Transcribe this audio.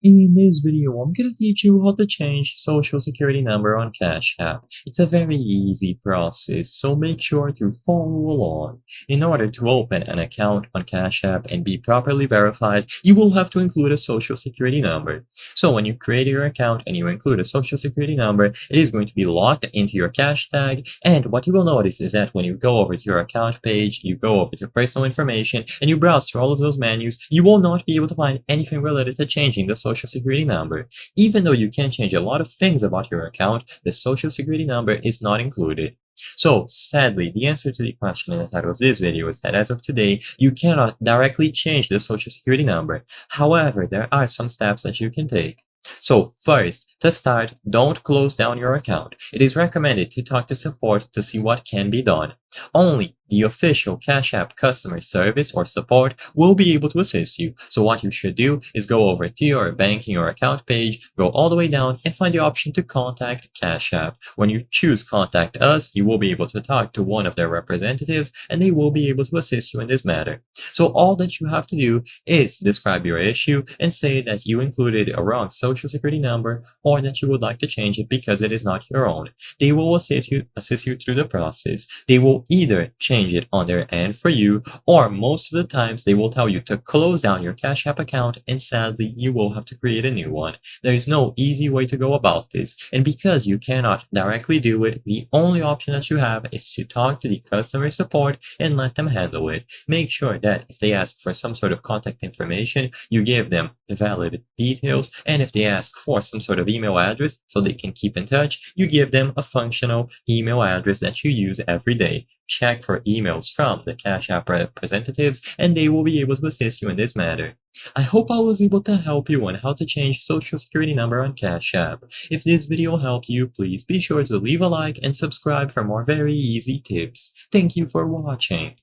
In this video, I'm gonna teach you how to change social security number on Cash App. It's a very easy process, so make sure to follow along. In order to open an account on Cash App and be properly verified, you will have to include a social security number. So when you create your account and you include a social security number, it is going to be logged into your cash tag. And what you will notice is that when you go over to your account page, you go over to personal information, and you browse through all of those menus, you will not be able to find anything related to changing the social security number. Even though you can change a lot of things about your account, the social security number is not included. So, sadly, the answer to the question in the title of this video is that as of today, you cannot directly change the social security number. However, there are some steps that you can take. So, first, to start, don't close down your account. It is recommended to talk to support to see what can be done. Only the official Cash App customer service or support will be able to assist you. So what you should do is go over to your banking or account page, go all the way down and find the option to contact Cash App. When you choose contact us, you will be able to talk to one of their representatives and they will be able to assist you in this matter. So all that you have to do is describe your issue and say that you included a wrong social security number or that you would like to change it because it is not your own. They will assist you through the process. They will either change it on their end for you, or most of the times they will tell you to close down your Cash App account and sadly you will have to create a new one. There is no easy way to go about this, and because you cannot directly do it, the only option that you have is to talk to the customer support and let them handle it. Make sure that if they ask for some sort of contact information, you give them valid details, and if they ask for some sort of email address so they can keep in touch, you give them a functional email address that you use every day. Check for emails from the Cash App representatives and they will be able to assist you in this matter. I hope I was able to help you on how to change social security number on Cash App. If this video helped you, please be sure to leave a like and subscribe for more very easy tips. Thank you for watching.